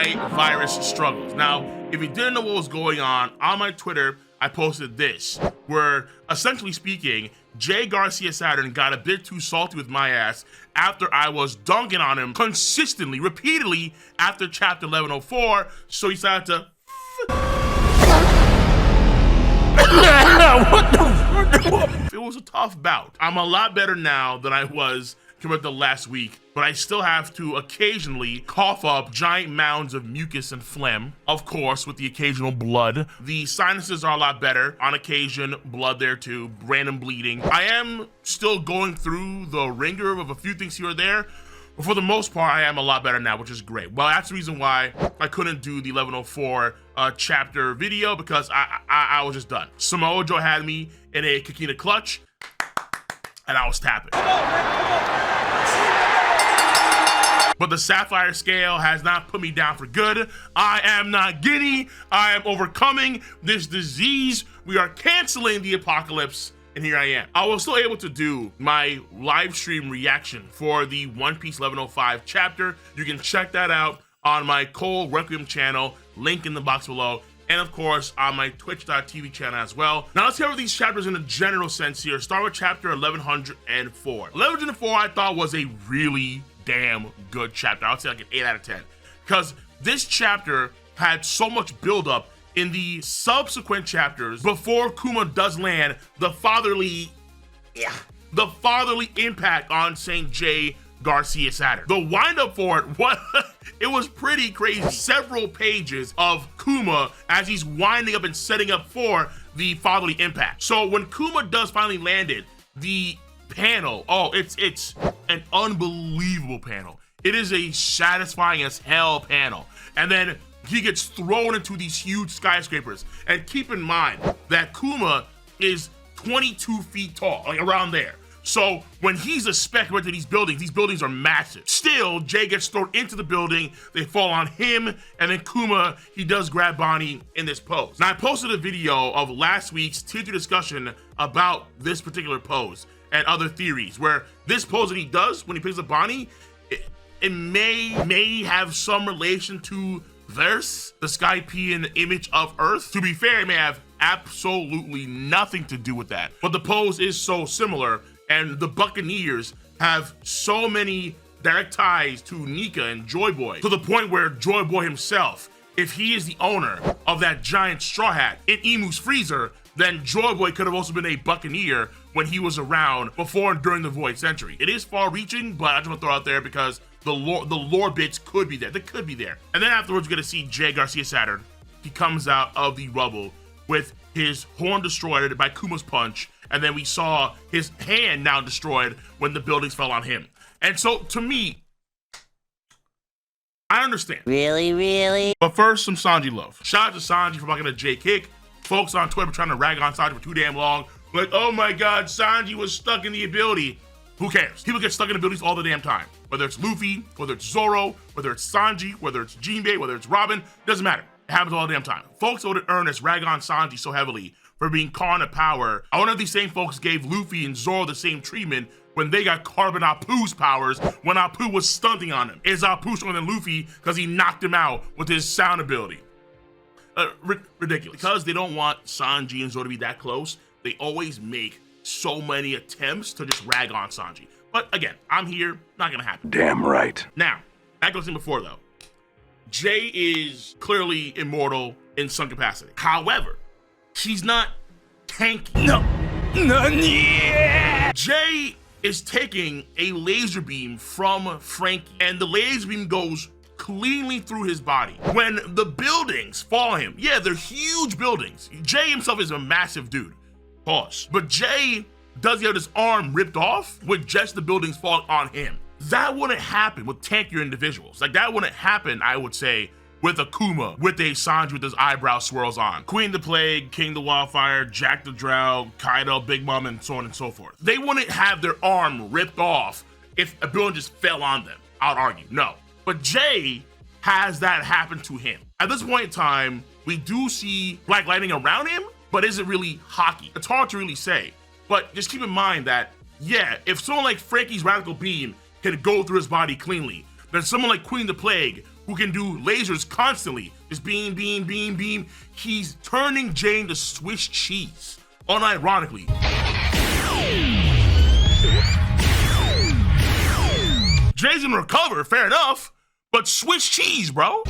my virus struggles. Now, if you didn't know what was going on my Twitter, I posted this, where essentially speaking, Jay Garcia Saturn got a bit too salty with my ass after I was dunking on him consistently, repeatedly after chapter 1104, so he decided to what the? It was a tough bout. I'm a lot better now than I was compared to last week, but I still have to occasionally cough up giant mounds of mucus and phlegm, of course, with the occasional blood. The sinuses are a lot better. On occasion, blood there too, random bleeding. I am still going through the ringer of a few things here or there, but for the most part, I am a lot better now, which is great. Well, that's the reason why I couldn't do the 1104 chapter video, because I was just done. Samoa Joe had me in a Kikina clutch, and I was tapping. But the Sapphire Scale has not put me down for good. I am not giddy. I am overcoming this disease. We are canceling the apocalypse, and here I am. I was still able to do my live stream reaction for the One Piece 1105 chapter. You can check that out on my Cole Requiem channel, link in the box below, and of course on my twitch.tv channel as well. Now let's cover these chapters in a general sense here. Start with chapter 1104. 1104 I thought was a really damn good chapter. I would say like an 8 out of 10, because this chapter had so much buildup in the subsequent chapters before Kuma does land the fatherly impact on St. J. Garcia Saturn. The windup for it, it was pretty crazy. Several pages of Kuma as he's winding up and setting up for the fatherly impact. So when Kuma does finally land it, the panel, it's an unbelievable panel. It is a satisfying as hell panel. And then he gets thrown into these huge skyscrapers. And keep in mind that Kuma is 22 feet tall, like around there. So when he's a speck compared to these buildings are massive. Still, Jay gets thrown into the building, they fall on him, and then Kuma, he does grab Bonnie in this pose. Now, I posted a video of last week's tier 2 discussion about this particular pose and other theories, where this pose that he does when he picks up Bonnie, it may have some relation to Verse, the Skypean image of Earth. To be fair, it may have absolutely nothing to do with that, but the pose is so similar, and the Buccaneers have so many direct ties to Nika and Joy Boy, to the point where Joy Boy himself, if he is the owner of that giant straw hat in Emu's freezer, then Joy Boy could have also been a Buccaneer when he was around before and during the Void Century. It is far-reaching, but I just want to throw it out there because the lore bits could be there. They could be there. And then afterwards, we're gonna see Jay Garcia Saturn. He comes out of the rubble with his horn destroyed by Kuma's punch, and then we saw his hand now destroyed when the buildings fell on him. And so, to me, I understand. Really? But first, some Sanji love. Shout out to Sanji for fucking a J kick. Folks on Twitter trying to rag on Sanji for too damn long. Like, oh my god, Sanji was stuck in the ability. Who cares? People get stuck in abilities all the damn time. Whether it's Luffy, whether it's Zoro, whether it's Sanji, whether it's Jinbei, whether it's Robin, doesn't matter. It happens all the damn time. Folks would earn us rag on Sanji so heavily for being caught in power. I wonder if these same folks gave Luffy and Zoro the same treatment when they got Carbon Appu's powers when Appu was stunting on him. Is Appu stronger than Luffy because he knocked him out with his sound ability? Ridiculous. Because they don't want Sanji and Zoro to be that close, they always make so many attempts to just rag on Sanji. But again, I'm here, not gonna happen. Damn right. Now, back to what I was saying before though. Jay is clearly immortal in some capacity. However, he's not tanky. No. Jay is taking a laser beam from Frankie, and the laser beam goes cleanly through his body. When the buildings fall on him, yeah, they're huge buildings. Jay himself is a massive dude. Pause. But Jay does have his arm ripped off with just the buildings falling on him. That wouldn't happen with tankier individuals. Like, that wouldn't happen, I would say, with a Kuma, with a Sanji with his eyebrow swirls on. Queen the Plague, King the Wildfire, Jack the Drow, Kaido, Big Mom, and so on and so forth. They wouldn't have their arm ripped off if a building just fell on them, I would argue, no. But Jay has that happen to him. At this point in time, we do see Black Lightning around him, but is it really hockey? It's hard to really say. But just keep in mind that, yeah, if someone like Frankie's Radical Beam can go through his body cleanly, then someone like Queen the Plague, who can do lasers constantly. Just beam, beam, beam, beam. He's turning Jay into Swiss cheese, unironically. Jay's gonna recover, fair enough, but Swiss cheese, bro.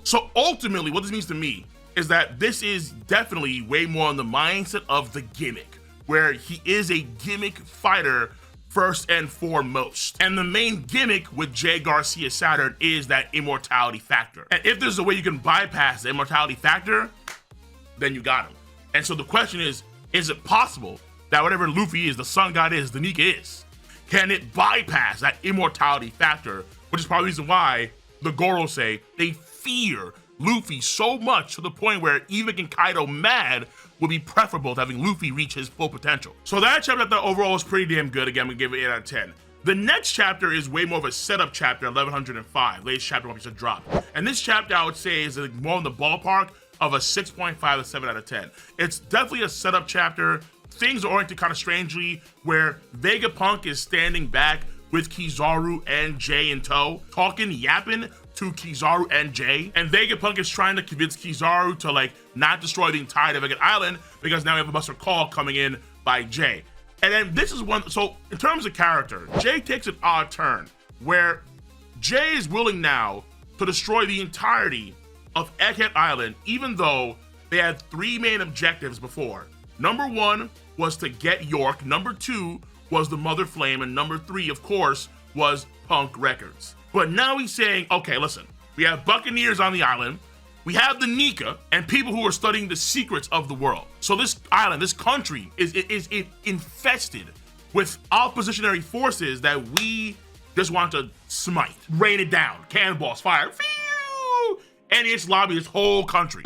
So ultimately, what this means to me is that this is definitely way more on the mindset of the gimmick, where he is a gimmick fighter first and foremost. And the main gimmick with Jay Garcia Saturn is that immortality factor. And if there's a way you can bypass the immortality factor, then you got him. And so the question is it possible that whatever Luffy is, the sun god is, the Nika is, can it bypass that immortality factor? Which is probably the reason why the Goro say they fear Luffy so much to the point where even making Kaido mad would be preferable to having Luffy reach his full potential. So that chapter I thought overall was pretty damn good. Again, we give it 8 out of 10. The next chapter is way more of a setup chapter, 1105. Latest chapter when it dropped. And this chapter I would say is more in the ballpark of a 6.5 to 7 out of 10. It's definitely a setup chapter. Things are oriented kind of strangely, where Vegapunk is standing back with Kizaru and Jay in tow, talking, yapping to Kizaru and Jay, and Vegapunk is trying to convince Kizaru to like not destroy the entire Egghead Island because now we have a Buster Call coming in by Jay. And then this is one, so in terms of character, Jay takes an odd turn where Jay is willing now to destroy the entirety of Egghead Island, even though they had 3 main objectives before. Number 1 was to get York, number 2 was the Mother Flame, and number 3, of course, was Punk Records. But now he's saying, okay, listen, we have Buccaneers on the island, we have the Nika, and people who are studying the secrets of the world. So this island, this country, is infested with oppositionary forces that we just want to smite, rain it down, cannonballs, fire, phew, and it's lobby this whole country.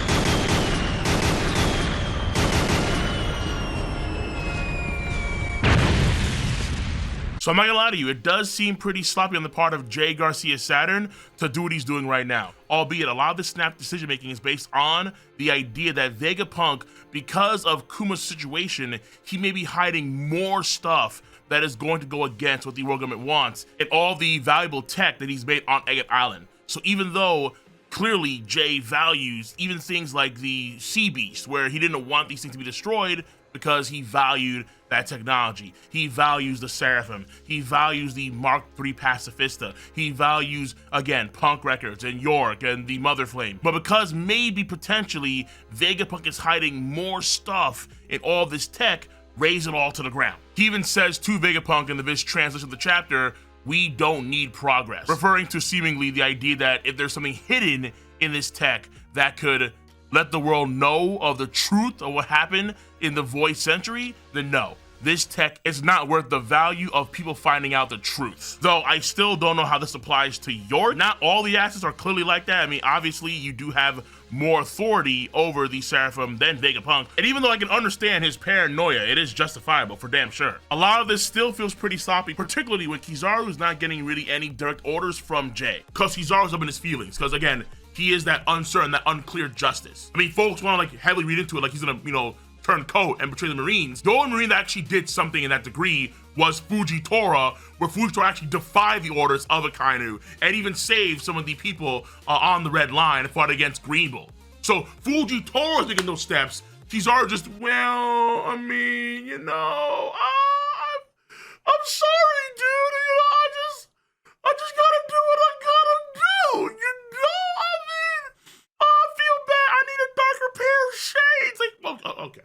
So I'm not gonna lie to you, it does seem pretty sloppy on the part of Jay Garcia Saturn to do what he's doing right now. Albeit a lot of the snap decision making is based on the idea that Vegapunk, because of Kuma's situation, he may be hiding more stuff that is going to go against what the world government wants and all the valuable tech that he's made on Egghead Island. So even though clearly Jay values even things like the Sea Beast, where he didn't want these things to be destroyed because he valued that technology. He values the Seraphim. He values the Mark III Pacifista. He values, again, Punk Records and York and the Mother Flame. But because maybe potentially Vegapunk is hiding more stuff in all this tech, raise it all to the ground. He even says to Vegapunk in the Viz translation of the chapter, we don't need progress, referring to seemingly the idea that if there's something hidden in this tech that could let the world know of the truth of what happened in the Void Century, then no, this tech is not worth the value of people finding out the truth. Though I still don't know how this applies to York. Not all the assets are clearly like that. I mean, obviously you do have more authority over the Seraphim than Vegapunk. And even though I can understand his paranoia, it is justifiable for damn sure. A lot of this still feels pretty sloppy, particularly when Kizaru's not getting really any direct orders from Jay. Because Kizaru's up in his feelings. Because again, he is that uncertain, that unclear justice. I mean, folks want to like heavily read into it like he's gonna, you know, turn coat and betray the Marines. The only Marine that actually did something in that degree was Fujitora, where Fujitora actually defied the orders of Akainu and even saved some of the people on the Red Line and fought against Green Bull. So Fujitora taking those steps. Kizaru just, well, I mean, you know, I'm sorry, dude. You know, I just gotta do what I gotta do. You know, I mean, I feel bad. I need a darker pair of shades. Like, okay.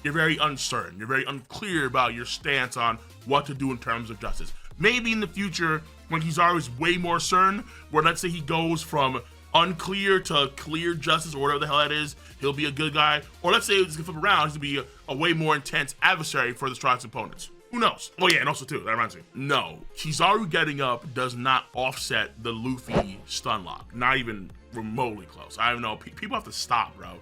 You're very uncertain. You're very unclear about your stance on what to do in terms of justice. Maybe in the future, when Kizaru is way more certain, where let's say he goes from unclear to clear justice or whatever the hell that is, he'll be a good guy. Or let's say it's gonna flip around, he's gonna be a way more intense adversary for the strongest opponents. Who knows? Oh yeah, and also too, that reminds me. No, Kizaru getting up does not offset the Luffy stun lock. Not even remotely close. I don't know, people have to stop, bro.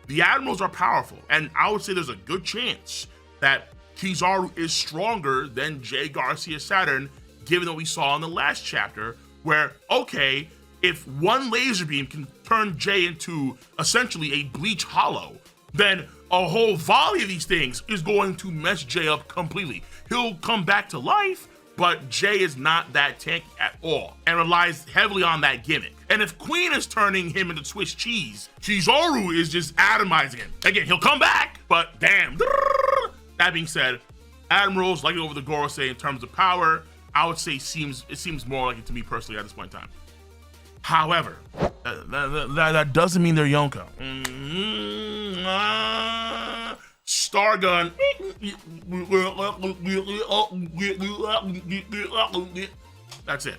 The Admirals are powerful, and I would say there's a good chance that Kizaru is stronger than Jay Garcia Saturn, given what we saw in the last chapter, where, okay, if one laser beam can turn Jay into essentially a Bleach Hollow, then a whole volley of these things is going to mess Jay up completely. he'll come back to life, but Jay is not that tanky at all and relies heavily on that gimmick. And if Queen is turning him into Swiss cheese, Kizaru is just atomizing him. Again, he'll come back, but damn. That being said, Admiral's likely over the Gorosei in terms of power. I would say it seems more like it to me personally at this point in time. However, that doesn't mean they're Yonko. Stargun. That's it.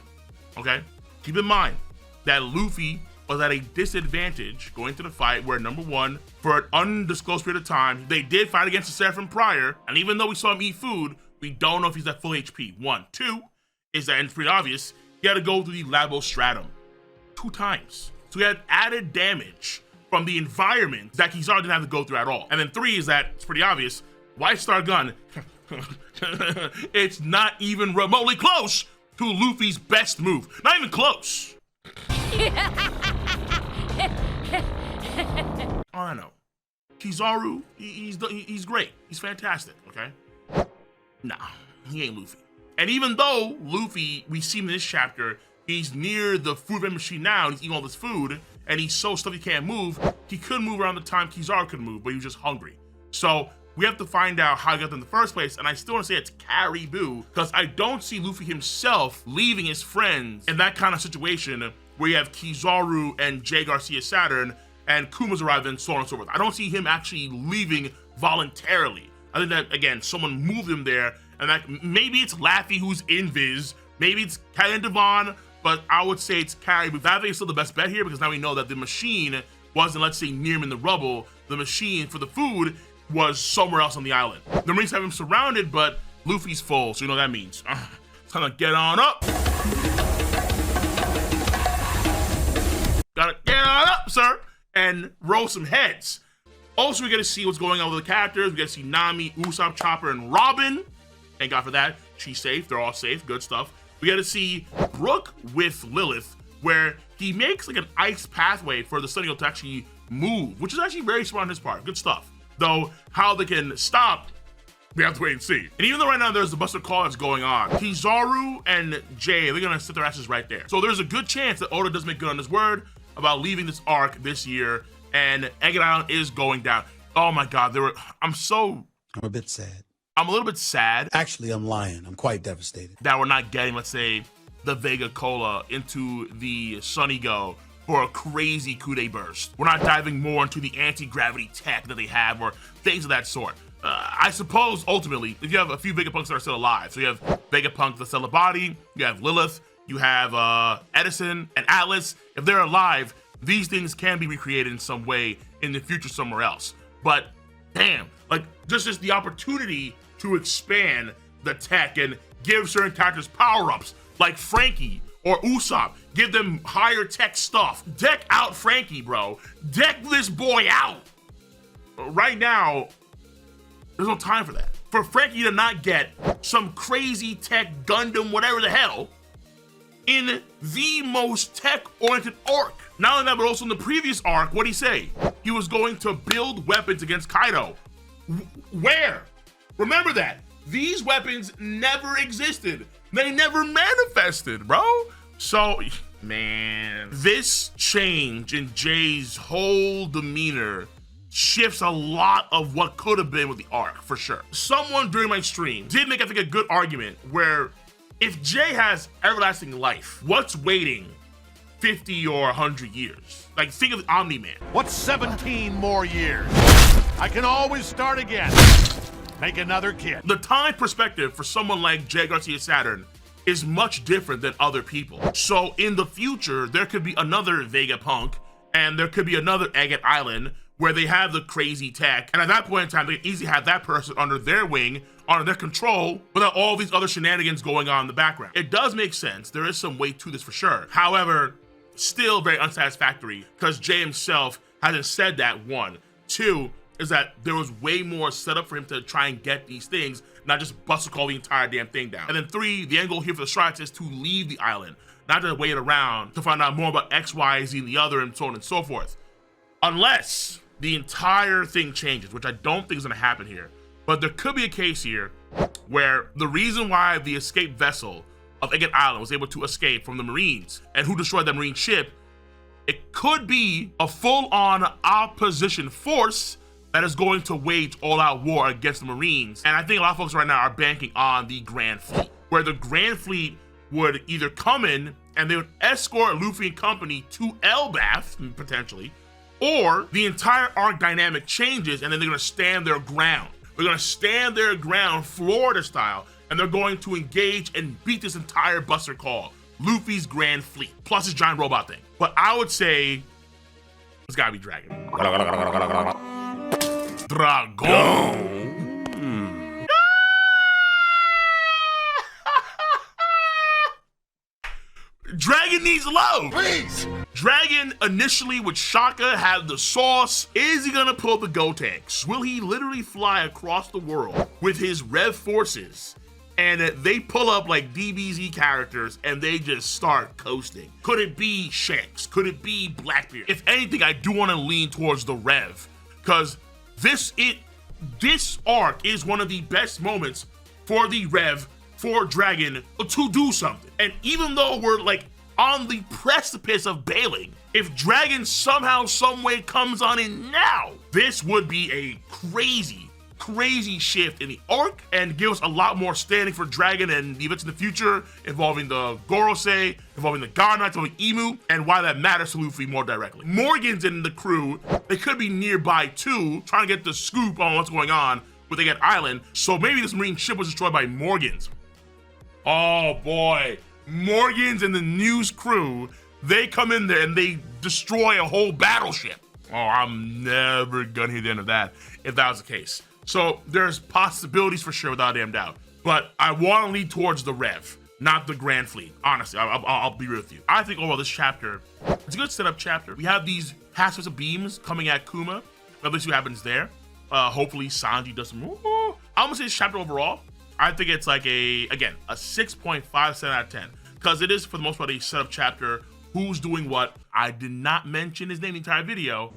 Okay? Keep in mind that Luffy was at a disadvantage going to the fight where, number one, for an undisclosed period of time, they did fight against the Seraphim prior, and even though we saw him eat food, we don't know if he's at full HP. One. Two is that, and it's pretty obvious, he had to go through the Labostratum 2 times. So he had added damage from the environment that Kizaru didn't have to go through at all. And then 3 is that, it's pretty obvious, White Star Gun, it's not even remotely close to Luffy's best move. Not even close. I know. Kizaru, he's great. He's fantastic, okay? Nah, he ain't Luffy. And even though Luffy, we see him in this chapter, he's near the food vending machine now, and he's eating all this food, and he's so stuffed he can't move, he could move around the time Kizaru could move, but he was just hungry. So we have to find out how he got there in the first place, and I still want to say it's Caribou, because I don't see Luffy himself leaving his friends in that kind of situation where you have Kizaru and Jay Garcia Saturn, and Kuma's arriving, and so on and so forth. I don't see him actually leaving voluntarily. I think that, again, someone moved him there, and that maybe it's Laffy who's in Viz, maybe it's Cat and Devon, but I would say it's Caribou. I think it's still the best bet here because now we know that the machine wasn't, let's say, near him in the rubble. The machine for the food was somewhere else on the island. The Marines have him surrounded, but Luffy's full, so you know what that means. It's time to get on up. Gotta get on up, sir, and roll some heads. Also, we get to see what's going on with the characters. We get to see Nami, Usopp, Chopper, and Robin. Thank God for that. She's safe. They're all safe. Good stuff. We get to see Brook with Lilith, where he makes like an ice pathway for the Sunny to actually move, which is actually very smart on his part. Good stuff. Though, how they can stop, we have to wait and see. And even though right now there's the Buster Call that's going on, Kizaru and Jay, they're gonna sit their asses right there. So there's a good chance that Oda does make good on his word about leaving this arc this year, and Egghead Island is going down. Oh my God, I'm a bit sad. I'm a little bit sad. Actually, I'm lying. I'm quite devastated. That we're not getting, let's say, the Vega Cola into the Sunny Go for a crazy Kude burst. We're not diving more into the anti-gravity tech that they have or things of that sort. I suppose, ultimately, if you have a few Vegapunks that are still alive, so you have Vegapunk, the Stellar Body, you have Lilith, you have Edison and Atlas, if they're alive, these things can be recreated in some way in the future somewhere else. But damn, like just the opportunity to expand the tech and give certain characters power-ups like Frankie or Usopp, give them higher tech stuff. Deck out Frankie, bro. Deck this boy out. Right now, there's no time for that. For Frankie to not get some crazy tech Gundam, whatever the hell, in the most tech-oriented arc. Not only that, but also in the previous arc, what'd he say? He was going to build weapons against Kaido. Where? Remember that. These weapons never existed. They never manifested, bro. So, man, this change in Jay's whole demeanor shifts a lot of what could have been with the arc, for sure. Someone during my stream did make, I think, a good argument where if Jay has everlasting life, what's waiting 50 or 100 years? Like, think of the Omni-Man. What's 17 more years? I can always start again. Make another kid. The time perspective for someone like Jay Garcia Saturn is much different than other people. So in the future, there could be another Vegapunk, and there could be another Egghead Island where they have the crazy tech, and at that point in time, they can easily have that person under their wing, under their control, without all these other shenanigans going on in the background. It does make sense. There is some weight to this for sure. However, still very unsatisfactory because Jay himself hasn't said that, one. Two, is that there was way more set up for him to try and get these things, not just Buster Call the entire damn thing down. And then 3, the end goal here for the Strikes is to leave the island, not to wait around to find out more about X, Y, Z, and the other, and so on and so forth. Unless the entire thing changes, which I don't think is gonna happen here. But there could be a case here where the reason why the escape vessel of Egghead Island was able to escape from the Marines and who destroyed that Marine ship, it could be a full-on opposition force that is going to wage all-out war against the Marines. And I think a lot of folks right now are banking on the Grand Fleet, where the Grand Fleet would either come in and they would escort Luffy and company to Elbaf, potentially, or the entire arc dynamic changes and then they're gonna stand their ground. They're gonna stand their ground, Florida style, and they're going to engage and beat this entire Buster Call, Luffy's Grand Fleet, plus his giant robot thing. But I would say it's gotta be Dragon. Dragon. Dragon needs love. Please. Dragon initially with Shaka had the sauce. Is he gonna pull the Gotenks? Will he literally fly across the world with his Rev forces and they pull up like DBZ characters and they just start coasting? Could it be Shanks? Could it be Blackbeard? If anything, I do want to lean towards the Rev, because this arc is one of the best moments for the Rev, for Dragon to do something. And even though we're like on the precipice of bailing, if Dragon somehow, some way comes on in now, this would be a crazy shift in the arc and give us a lot more standing for Dragon and the events in the future involving the Gorosei, involving the God Knights, involving Emu, and why that matters to Luffy more directly. Morgan's in the crew. They could be nearby too, trying to get the scoop on what's going on with Egghead Island. So maybe this Marine ship was destroyed by Morgan's. Oh boy, Morgan's and the News crew, they come in there and they destroy a whole battleship. Oh, I'm never gonna hear the end of that if that was the case. So there's possibilities for sure, without a damn doubt. But I want to lead towards the Rev, not the Grand Fleet. Honestly, I'll be real with you. I think overall this chapter, it's a good setup chapter. We have these half-sets of beams coming at Kuma. Let's see what happens there. Hopefully Sanji does some. I'm gonna say this chapter overall, I think it's like a 6.57 out of 10, because it is for the most part a setup chapter. Who's doing what? I did not mention his name in the entire video.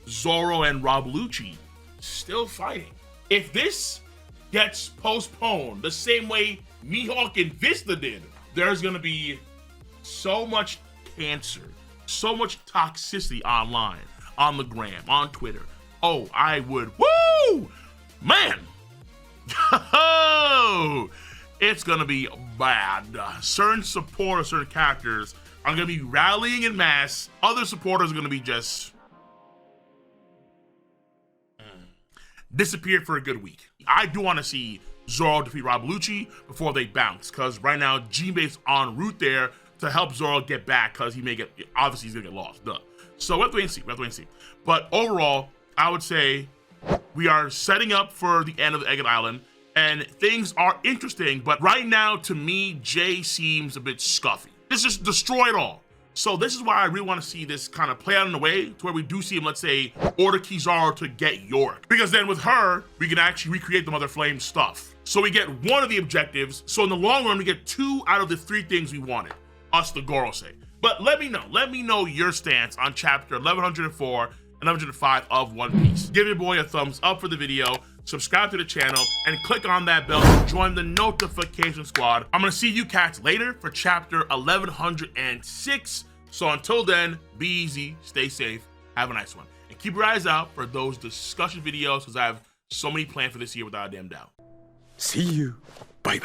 Zoro and Rob Lucci still fighting. If this gets postponed the same way Mihawk and Vista did, there's gonna be so much cancer, so much toxicity online, on the gram, on Twitter. Oh, I would, woo! Man! It's gonna be bad. Certain supporters, certain characters are gonna be rallying in mass. Other supporters are gonna be just disappeared for a good week. I do want to see Zoro defeat Rob Lucci before they bounce, because right now Jinbei's en route there to help Zoro get back, because he may get, obviously he's gonna get lost, duh. So we have to wait and see, But overall, I would say we are setting up for the end of the Egghead Island, and things are interesting, but right now, to me, Jay seems a bit scuffy. This just destroyed it all. So this is why I really want to see this kind of play out in a way to where we do see him, let's say, order Kizaru to get York. Because then with her, we can actually recreate the Mother Flame stuff. So we get one of the objectives. So in the long run, we get 2 out of the 3 things we wanted. Us, the Gorosei. But let me know your stance on chapter 1104 and 1105 of One Piece. Give your boy a thumbs up for the video, subscribe to the channel, and click on that bell to join the notification squad. I'm gonna see you cats later for chapter 1106. So until then, be easy, stay safe, have a nice one. And keep your eyes out for those discussion videos, because I have so many planned for this year without a damn doubt. See you. Bye-bye.